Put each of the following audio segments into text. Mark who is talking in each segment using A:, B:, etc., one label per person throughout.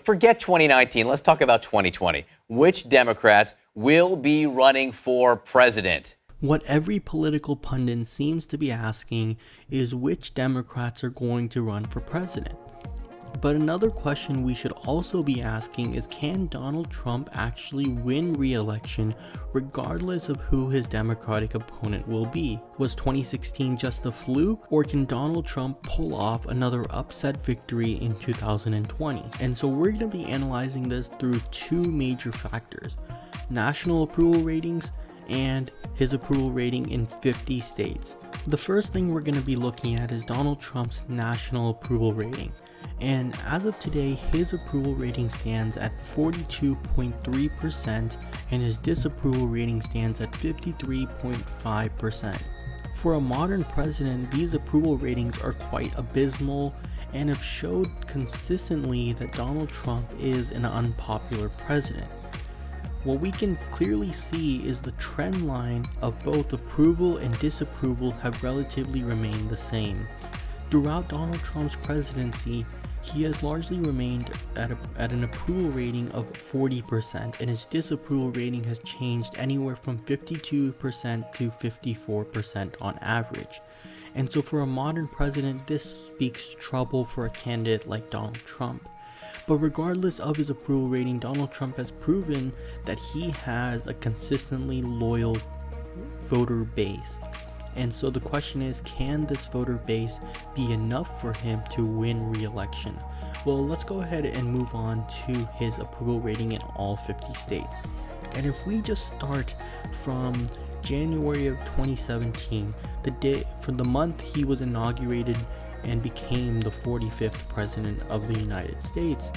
A: Forget 2019. Let's talk about 2020. Which Democrats will be running for president?
B: What every political pundit seems to be asking is which Democrats are going to run for president. But another question we should also be asking is, can Donald Trump actually win re-election regardless of who his Democratic opponent will be? Was 2016 just a fluke, or can Donald Trump pull off another upset victory in 2020? And so we're going to be analyzing this through two major factors: national approval ratings and his approval rating in 50 states. The first thing we're going to be looking at is Donald Trump's national approval rating. And as of today, his approval rating stands at 42.3% and his disapproval rating stands at 53.5%. For a modern president, these approval ratings are quite abysmal and have showed consistently that Donald Trump is an unpopular president. What we can clearly see is the trend line of both approval and disapproval have relatively remained the same. Throughout Donald Trump's presidency, he has largely remained at an approval rating of 40%, and his disapproval rating has changed anywhere from 52% to 54% on average. And so for a modern president, this speaks trouble for a candidate like Donald Trump. But regardless of his approval rating, Donald Trump has proven that he has a consistently loyal voter base. And so the question is, can this voter base be enough for him to win re-election? Well, let's go ahead and move on to his approval rating in all 50 states. And if we just start from January of 2017, the day for the month he was inaugurated and became the 45th president of the United States,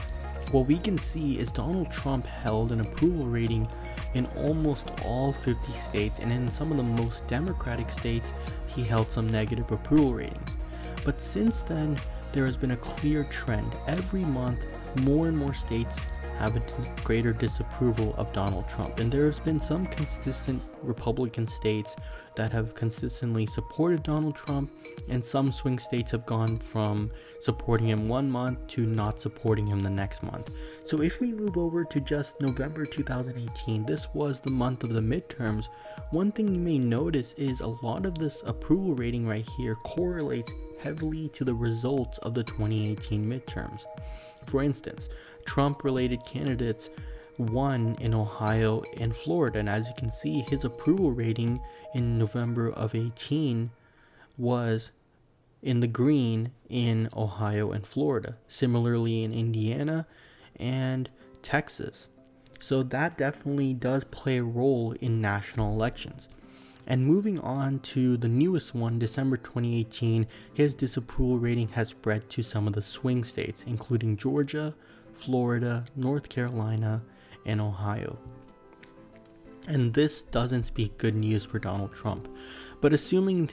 B: what we can see is Donald Trump held an approval rating in almost all 50 states, and in some of the most Democratic states, he held some negative approval ratings. But since then, there has been a clear trend. Every month, more and more states have a greater disapproval of Donald Trump, and there has been some consistent Republican states that have consistently supported Donald Trump, and some swing states have gone from supporting him one month to not supporting him the next month. So if we move over to just November 2018, this was the month of the midterms. One thing you may notice is a lot of this approval rating right here correlates heavily to the results of the 2018 midterms. For instance, Trump-related candidates won in Ohio and Florida, and as you can see, his approval rating in November of 18 was in the green in Ohio and Florida, similarly in Indiana and Texas. So that definitely does play a role in national elections. And moving on to the newest one, December 2018, his disapproval rating has spread to some of the swing states, including Georgia, Florida, North Carolina, and Ohio. And this doesn't speak good news for Donald Trump. But assuming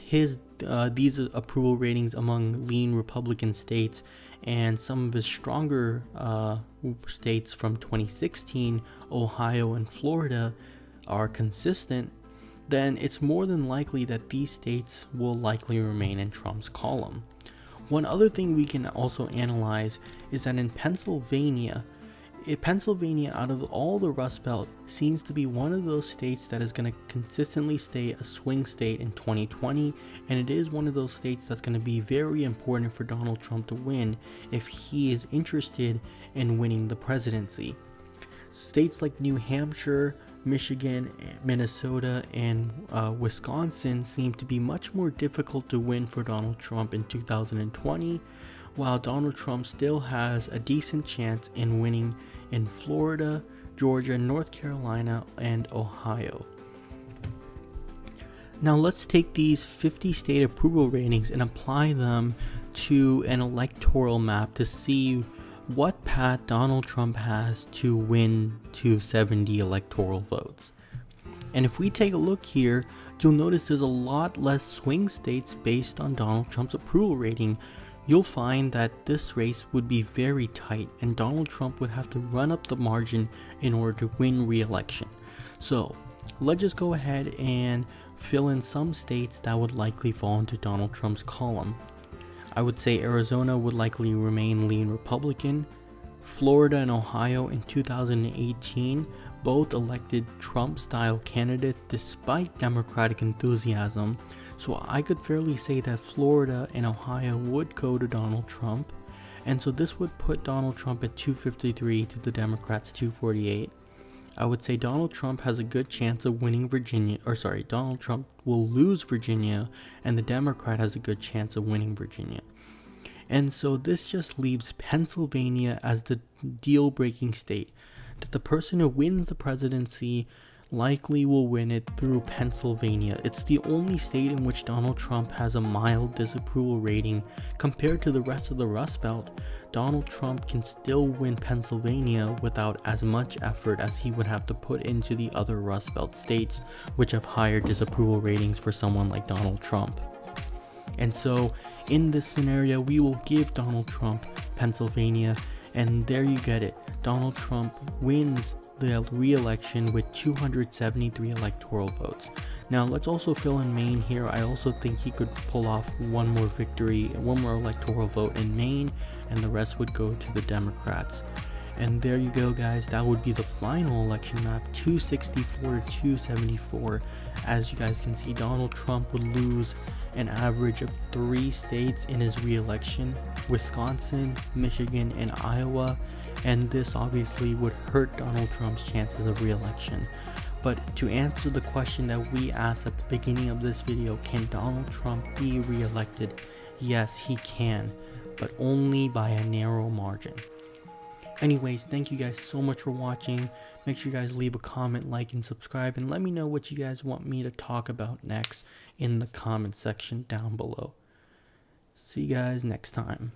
B: these approval ratings among lean Republican states and some of his stronger states from 2016, Ohio and Florida, are consistent, then it's more than likely that these states will likely remain in Trump's column. One other thing we can also analyze is that in Pennsylvania, out of all the Rust Belt, seems to be one of those states that is going to consistently stay a swing state in 2020, and it is one of those states that's going to be very important for Donald Trump to win if he is interested in winning the presidency. States like New Hampshire, Michigan, Minnesota, and Wisconsin seem to be much more difficult to win for Donald Trump in 2020, while Donald Trump still has a decent chance in winning in Florida, Georgia, North Carolina, and Ohio. Now let's take these 50 state approval ratings and apply them to an electoral map to see what path Donald Trump has to win to 70 electoral votes. And if we take a look here, you'll notice there's a lot less swing states based on Donald Trump's approval rating. You'll find that this race would be very tight and Donald Trump would have to run up the margin in order to win re-election. So let's just go ahead and fill in some states that would likely fall into Donald Trump's column. I would say Arizona would likely remain lean Republican, Florida and Ohio in 2018 both elected Trump-style candidates despite Democratic enthusiasm, so I could fairly say that Florida and Ohio would go to Donald Trump, and so this would put Donald Trump at 253 to the Democrats 248. I would say Donald Trump has a good chance of winning Virginia, Donald Trump will lose Virginia, and the Democrat has a good chance of winning Virginia. And so this just leaves Pennsylvania as the deal-breaking state, that the person who wins the presidency likely will win it through Pennsylvania. It's the only state in which Donald Trump has a mild disapproval rating. Compared to the rest of the Rust Belt, Donald Trump can still win Pennsylvania without as much effort as he would have to put into the other Rust Belt states, which have higher disapproval ratings for someone like Donald Trump. And so in this scenario, we will give Donald Trump Pennsylvania, and there you get it. Donald Trump wins the re-election with 273 electoral votes. Now let's also fill in Maine here. I also think he could pull off one more victory, one more electoral vote in Maine, and the rest would go to the Democrats. And there you go, guys. That would be the final election map, 264 to 274. As you guys can see, Donald Trump would lose an average of 3 states in his re-election: Wisconsin, Michigan, and Iowa. And this obviously would hurt Donald Trump's chances of re-election. But to answer the question that we asked at the beginning of this video, can Donald Trump be re-elected? Yes, he can, but only by a narrow margin. Anyways, thank you guys so much for watching. Make sure you guys leave a comment, like, and subscribe, and let me know what you guys want me to talk about next in the comment section down below. See you guys next time.